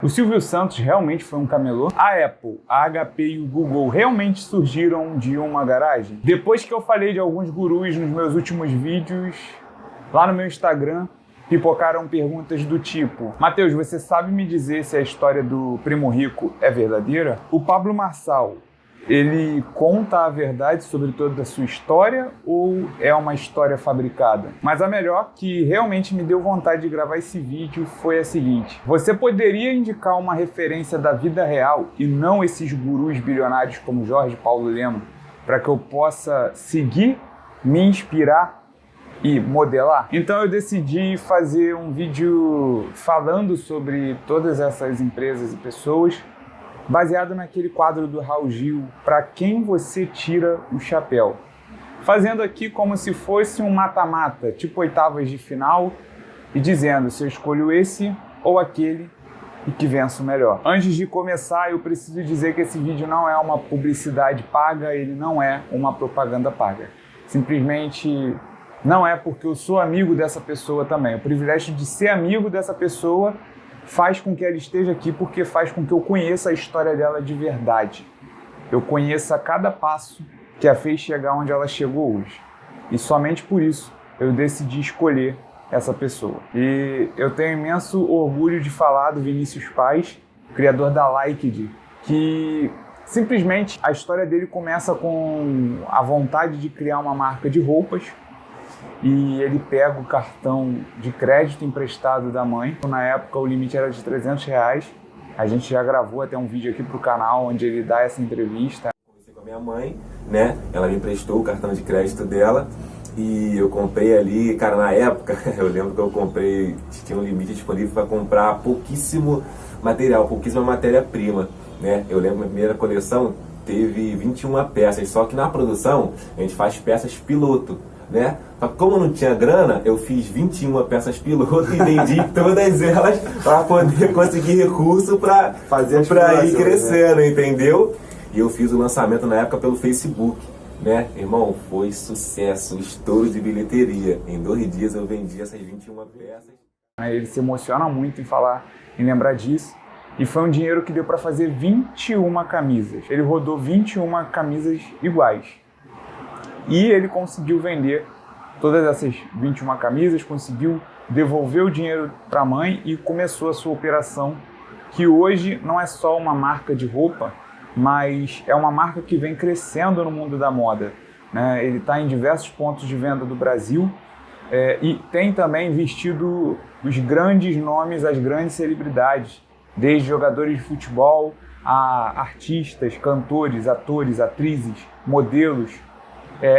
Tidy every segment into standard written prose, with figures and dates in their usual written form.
O Silvio Santos realmente foi um camelô? A Apple, a HP e o Google realmente surgiram de uma garagem? Depois que eu falei de alguns gurus nos meus últimos vídeos, lá no meu Instagram, pipocaram perguntas do tipo: Matheus, você sabe me dizer se a história do Primo Rico é verdadeira? O Pablo Marçal, ele conta a verdade sobre toda a sua história ou é uma história fabricada? Mas a melhor que realmente me deu vontade de gravar esse vídeo foi a seguinte: você poderia indicar uma referência da vida real e não esses gurus bilionários como Jorge Paulo Lema, para que eu possa seguir, me inspirar e modelar? Então eu decidi fazer um vídeo falando sobre todas essas empresas e pessoas, baseado naquele quadro do Raul Gil, Pra Quem Você Tira o Chapéu. Fazendo aqui como se fosse um mata-mata, tipo oitavas de final, e dizendo se eu escolho esse ou aquele e que venço melhor. Antes de começar, eu preciso dizer que esse vídeo não é uma publicidade paga, ele não é uma propaganda paga. Simplesmente não é porque eu sou amigo dessa pessoa também. O privilégio de ser amigo dessa pessoa faz com que ela esteja aqui, porque faz com que eu conheça a história dela de verdade. Eu conheça cada passo que a fez chegar onde ela chegou hoje. E somente por isso eu decidi escolher essa pessoa. E eu tenho imenso orgulho de falar do Vinícius Paz, criador da Liked, que simplesmente a história dele começa com a vontade de criar uma marca de roupas, e ele pega o cartão de crédito emprestado da mãe. Na época o limite era de R$300. A gente já gravou até um vídeo aqui pro canal onde ele dá essa entrevista. Comecei com a minha mãe, né? Ela me emprestou o cartão de crédito dela e eu comprei ali, cara, na época, eu lembro que eu comprei, tinha um limite disponível para comprar pouquíssimo material, pouquíssima matéria-prima, né? Eu lembro que a minha primeira coleção teve 21 peças, só que na produção a gente faz peças piloto, né? Como não tinha grana, eu fiz 21 peças piloto e vendi todas elas para poder conseguir recurso para ir crescendo, né? Entendeu? E eu fiz o lançamento na época pelo Facebook, né? Irmão, foi sucesso, estouro de bilheteria. Em 2 dias eu vendi essas 21 peças. Ele se emociona muito em falar, em lembrar disso. E foi um dinheiro que deu para fazer 21 camisas. Ele rodou 21 camisas iguais. E ele conseguiu vender todas essas 21 camisas, conseguiu devolver o dinheiro para a mãe e começou a sua operação, que hoje não é só uma marca de roupa, mas é uma marca que vem crescendo no mundo da moda, né? Ele está em diversos pontos de venda do Brasil e tem também vestido os grandes nomes, as grandes celebridades, desde jogadores de futebol a artistas, cantores, atores, atrizes, modelos.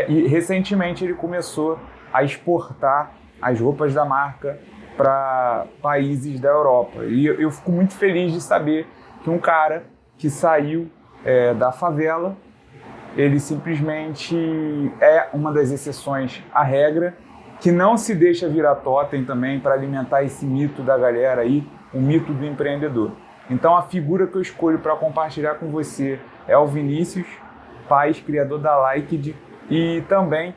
E recentemente ele começou a exportar as roupas da marca para países da Europa. E eu fico muito feliz de saber que um cara que saiu da favela, ele simplesmente é uma das exceções à regra, que não se deixa virar totem também para alimentar esse mito da galera aí, o mito do empreendedor. Então a figura que eu escolho para compartilhar com você é o Vinícius Paz, criador da Liked. E também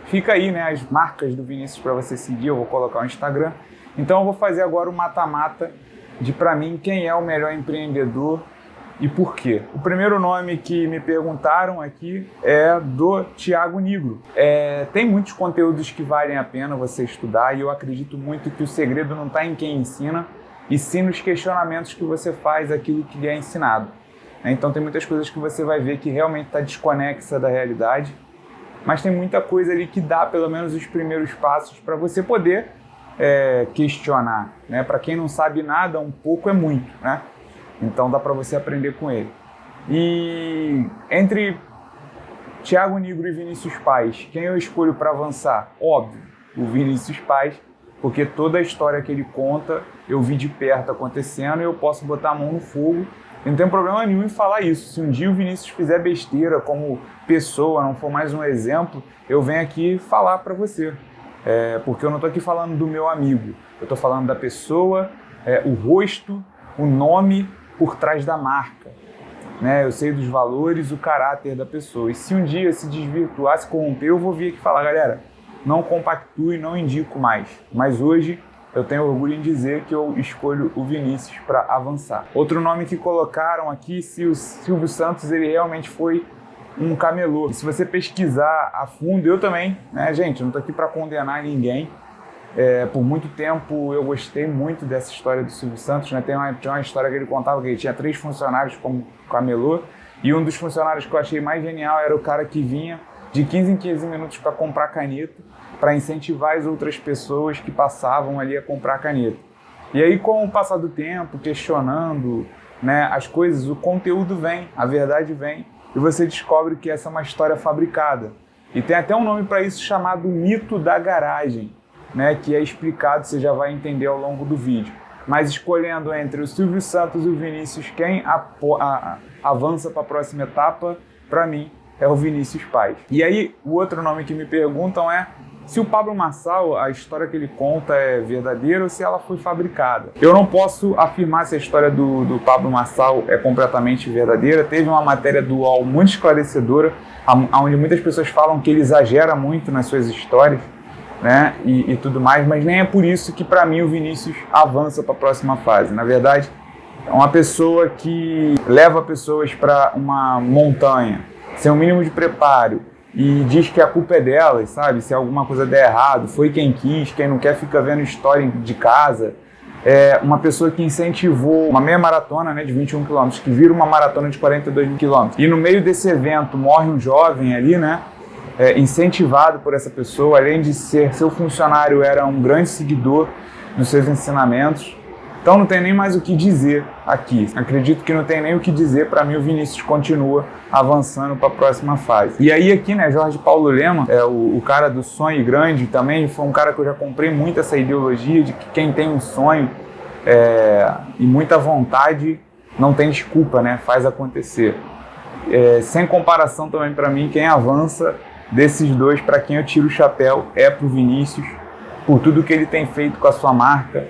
fica aí, né, as marcas do Vinícius para você seguir. Eu vou colocar o Instagram. Então eu vou fazer agora o mata-mata de, para mim, quem é o melhor empreendedor e por quê. O primeiro nome que me perguntaram aqui é do Thiago Nigro. Tem muitos conteúdos que valem a pena você estudar e eu acredito muito que o segredo não está em quem ensina, e sim nos questionamentos que você faz aquilo que lhe é ensinado. Então tem muitas coisas que você vai ver que realmente está desconexa da realidade, mas tem muita coisa ali que dá pelo menos os primeiros passos para você poder questionar, né? Para quem não sabe nada, um pouco é muito, né? Então dá para você aprender com ele. E entre Thiago Nigro e Vinícius Paz, quem eu escolho para avançar? Óbvio, o Vinícius Paz, porque toda a história que ele conta eu vi de perto acontecendo e eu posso botar a mão no fogo. E não tem problema nenhum em falar isso. Se um dia o Vinícius fizer besteira como pessoa, não for mais um exemplo, eu venho aqui falar para você. Porque eu não estou aqui falando do meu amigo. Eu estou falando da pessoa, o rosto, o nome por trás da marca. Né? Eu sei dos valores, o caráter da pessoa. E se um dia se desvirtuar, se corromper, eu vou vir aqui falar: galera, não compactue, não indico mais. Mas hoje eu tenho orgulho em dizer que eu escolho o Vinícius para avançar. Outro nome que colocaram aqui, se o Silvio Santos, ele realmente foi um camelô. E se você pesquisar a fundo, eu também, né, gente, eu não tô aqui para condenar ninguém. Por muito tempo eu gostei muito dessa história do Silvio Santos, né? Tinha uma história que ele contava que ele tinha 3 funcionários como camelô, e um dos funcionários que eu achei mais genial era o cara que vinha de 15 em 15 minutos para comprar caneta, para incentivar as outras pessoas que passavam ali a comprar caneta. E aí, com o passar do tempo, questionando, né, as coisas, o conteúdo vem, a verdade vem, e você descobre que essa é uma história fabricada. E tem até um nome para isso chamado mito da garagem, né, que é explicado, você já vai entender ao longo do vídeo. Mas escolhendo entre o Silvio Santos e o Vinícius, quem avança para a próxima etapa, para mim, é o Vinícius Paz. E aí, o outro nome que me perguntam é se o Pablo Marçal, a história que ele conta é verdadeira ou se ela foi fabricada. Eu não posso afirmar se a história do Pablo Marçal é completamente verdadeira. Teve uma matéria do UOL muito esclarecedora, onde muitas pessoas falam que ele exagera muito nas suas histórias, né, e tudo mais, mas nem é por isso que, para mim, o Vinícius avança para a próxima fase. Na verdade, é uma pessoa que leva pessoas para uma montanha sem o mínimo de preparo, e diz que a culpa é delas, sabe? Se alguma coisa der errado, foi quem quis, quem não quer fica vendo história de casa. É uma pessoa que incentivou uma meia maratona, né, de 21 km, que vira uma maratona de 42 km. E no meio desse evento morre um jovem ali, né, incentivado por essa pessoa, além de ser seu funcionário, era um grande seguidor dos seus ensinamentos. Então não tem nem mais o que dizer aqui. Acredito que não tem nem o que dizer. Para mim, o Vinícius continua avançando para a próxima fase. E aí aqui, né, Jorge Paulo Lemann, o cara do sonho grande também, foi um cara que eu já comprei muito essa ideologia de que quem tem um sonho e muita vontade não tem desculpa, né, faz acontecer. Sem comparação também, para mim, quem avança desses dois, para quem eu tiro o chapéu, é pro Vinícius, por tudo que ele tem feito com a sua marca,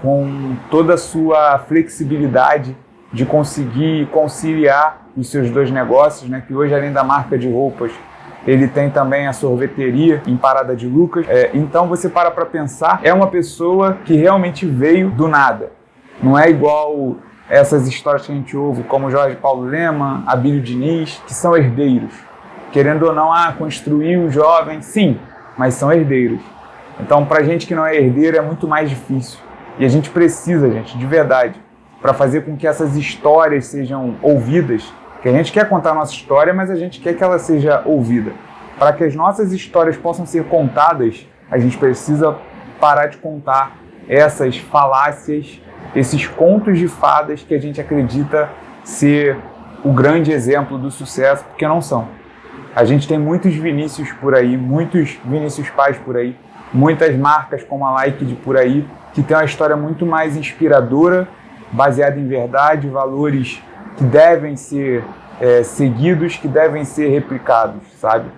com toda a sua flexibilidade de conseguir conciliar os seus dois negócios, né? Que hoje, além da marca de roupas, ele tem também a sorveteria em Parada de Lucas. Então você para pensar, é uma pessoa que realmente veio do nada. Não é igual essas histórias que a gente ouve, como Jorge Paulo Lemann, Abílio Diniz, que são herdeiros. Querendo ou não, construir um jovem, sim, mas são herdeiros. Então, pra gente que não é herdeiro, é muito mais difícil. E a gente precisa, gente, de verdade, para fazer com que essas histórias sejam ouvidas, que a gente quer contar a nossa história, mas a gente quer que ela seja ouvida. Para que as nossas histórias possam ser contadas, a gente precisa parar de contar essas falácias, esses contos de fadas que a gente acredita ser o grande exemplo do sucesso, porque não são. A gente tem muitos Vinícius por aí, muitos Vinícius Paz por aí, muitas marcas como a Liked por aí, que tem uma história muito mais inspiradora, baseada em verdade, valores que devem ser seguidos, que devem ser replicados, sabe?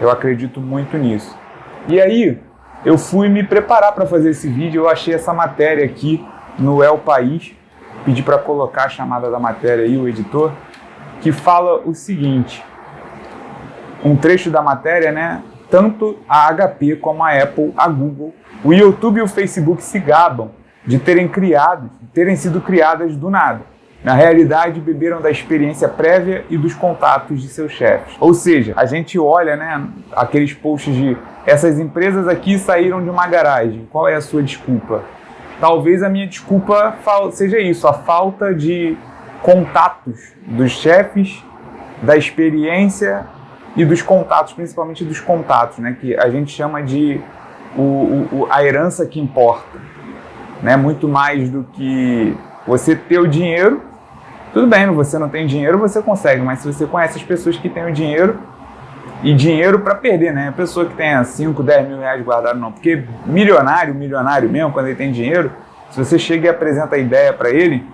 Eu acredito muito nisso. E aí, eu fui me preparar para fazer esse vídeo, eu achei essa matéria aqui no El País, pedi para colocar a chamada da matéria aí, o editor, que fala o seguinte, um trecho da matéria, né? Tanto a HP como a Apple, a Google, o YouTube e o Facebook se gabam de terem sido criadas do nada. Na realidade, beberam da experiência prévia e dos contatos de seus chefes. Ou seja, a gente olha, né, aqueles posts de essas empresas aqui saíram de uma garagem. Qual é a sua desculpa? Talvez a minha desculpa seja isso, a falta de contatos dos chefes, da experiência e dos contatos, principalmente dos contatos, né, que a gente chama de a herança que importa, né, muito mais do que você ter o dinheiro. Tudo bem, você não tem dinheiro, você consegue, mas se você conhece as pessoas que têm o dinheiro, e dinheiro para perder, né, a pessoa que tenha 5, 10 mil reais guardado não, porque milionário mesmo, quando ele tem dinheiro, se você chega e apresenta a ideia para ele,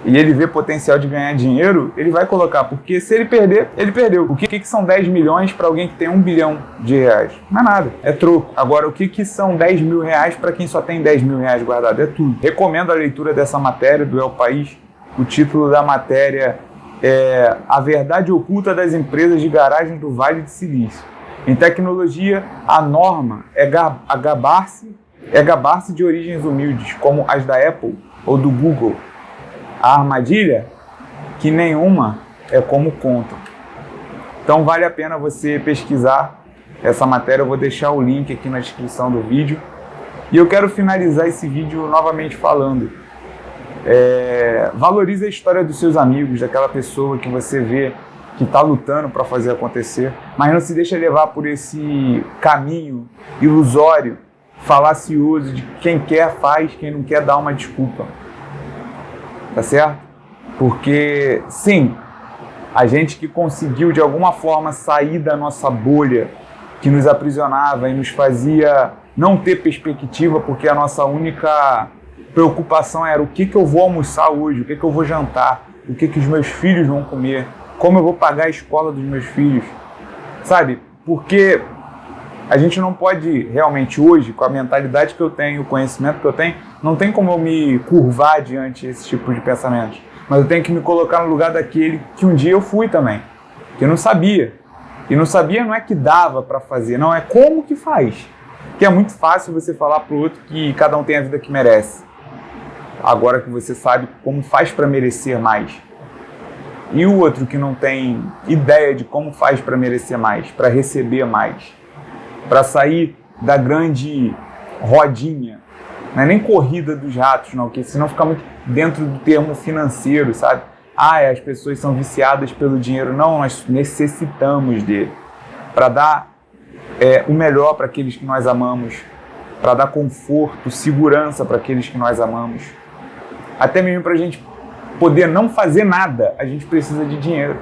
e ele vê potencial de ganhar dinheiro, ele vai colocar, porque se ele perder, ele perdeu. O que são 10 milhões para alguém que tem 1 bilhão de reais? Não é nada, é troco. Agora, o que são 10 mil reais para quem só tem 10 mil reais guardado? É tudo. Recomendo a leitura dessa matéria do El País. O título da matéria é A Verdade Oculta das Empresas de Garagem do Vale de Silício. Em tecnologia, a norma é gabar-se é gabar-se de origens humildes, como as da Apple ou do Google. A armadilha? Que nenhuma é como contam. Então vale a pena você pesquisar essa matéria, eu vou deixar o link aqui na descrição do vídeo. E eu quero finalizar esse vídeo novamente falando. Valorize a história dos seus amigos, daquela pessoa que você vê que está lutando para fazer acontecer, mas não se deixe levar por esse caminho ilusório, falacioso de quem quer faz, quem não quer dá uma desculpa. Tá certo? Porque, sim, a gente que conseguiu de alguma forma sair da nossa bolha, que nos aprisionava e nos fazia não ter perspectiva, porque a nossa única preocupação era o que eu vou almoçar hoje, o que eu vou jantar, o que os meus filhos vão comer, como eu vou pagar a escola dos meus filhos, sabe? Porque a gente não pode realmente hoje, com a mentalidade que eu tenho, o conhecimento que eu tenho, não tem como eu me curvar diante desse tipo de pensamentos. Mas eu tenho que me colocar no lugar daquele que um dia eu fui também, que eu não sabia. E não sabia não é que dava para fazer, não, é como que faz. Que é muito fácil você falar pro outro que cada um tem a vida que merece. Agora que você sabe como faz para merecer mais. E o outro que não tem ideia de como faz para merecer mais, para receber mais, para sair da grande rodinha, não é nem corrida dos ratos, não, porque senão fica muito dentro do termo financeiro, sabe? As pessoas são viciadas pelo dinheiro. Não, nós necessitamos dele para dar o melhor para aqueles que nós amamos, para dar conforto, segurança para aqueles que nós amamos. Até mesmo para a gente poder não fazer nada, a gente precisa de dinheiro.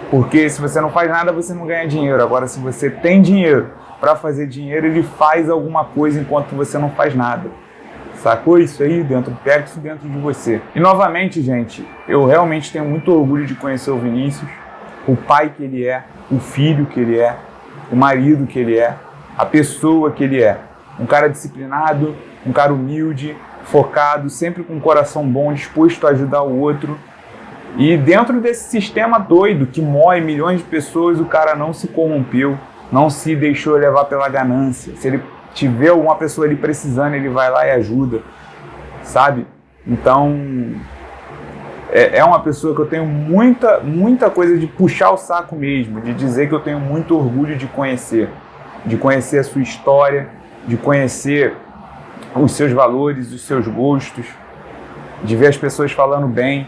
Porque se você não faz nada, você não ganha dinheiro. Agora, se você tem dinheiro para fazer dinheiro, ele faz alguma coisa enquanto você não faz nada. Sacou isso aí? Pega isso dentro de você. E novamente, gente, eu realmente tenho muito orgulho de conhecer o Vinícius, o pai que ele é, o filho que ele é, o marido que ele é, a pessoa que ele é. Um cara disciplinado, um cara humilde, focado, sempre com um coração bom, disposto a ajudar o outro. E dentro desse sistema doido que moe milhões de pessoas, o cara não se corrompeu, não se deixou levar pela ganância. Se ele tiver alguma pessoa ali precisando, ele vai lá e ajuda, sabe? Então, é uma pessoa que eu tenho muita coisa de puxar o saco mesmo, de dizer que eu tenho muito orgulho de conhecer a sua história, de conhecer os seus valores, os seus gostos, de ver as pessoas falando bem.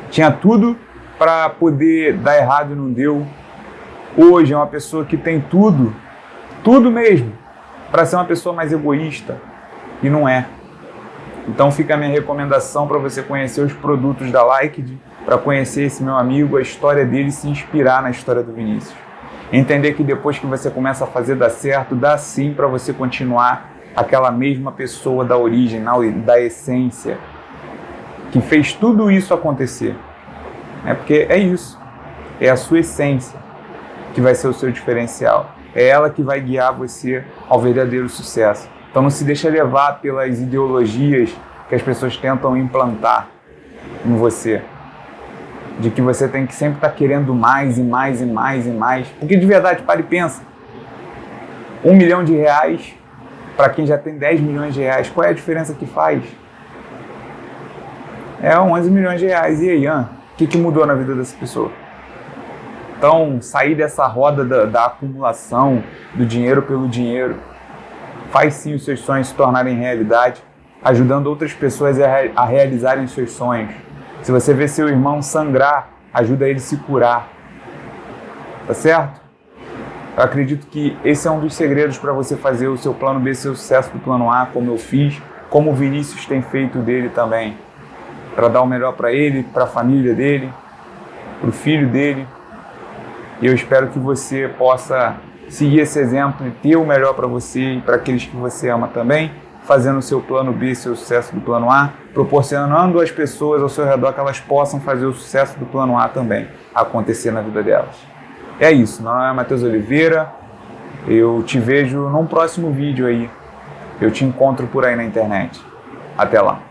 Tinha tudo para poder dar errado e não deu. Hoje é uma pessoa que tem tudo mesmo, para ser uma pessoa mais egoísta, e não é. Então fica a minha recomendação para você conhecer os produtos da Liked, para conhecer esse meu amigo, a história dele, se inspirar na história do Vinícius. Entender que depois que você começa a fazer dar certo, dá sim para você continuar aquela mesma pessoa da origem, da essência, que fez tudo isso acontecer. Porque é isso, é a sua essência que vai ser o seu diferencial. É ela que vai guiar você ao verdadeiro sucesso. Então não se deixa levar pelas ideologias que as pessoas tentam implantar em você. De que você tem que sempre estar querendo mais e mais e mais e mais. Porque de verdade, para e pensa. R$1 milhão para quem já tem 10 milhões de reais, qual é a diferença que faz? É 11 milhões de reais. E aí, o que mudou na vida dessa pessoa? Então, sair dessa roda da acumulação do dinheiro pelo dinheiro, faz sim os seus sonhos se tornarem realidade, ajudando outras pessoas a realizarem os seus sonhos. Se você vê seu irmão sangrar, ajuda ele a se curar. Tá certo? Eu acredito que esse é um dos segredos para você fazer o seu plano B ser o sucesso do plano A, como eu fiz, como o Vinícius tem feito dele também. Para dar o melhor para ele, para a família dele, para o filho dele. E eu espero que você possa seguir esse exemplo e ter o melhor para você e para aqueles que você ama também, fazendo o seu plano B, seu sucesso do plano A, proporcionando às pessoas ao seu redor que elas possam fazer o sucesso do plano A também acontecer na vida delas. É isso, meu nome é Matheus Oliveira, eu te vejo num próximo vídeo aí, eu te encontro por aí na internet. Até lá.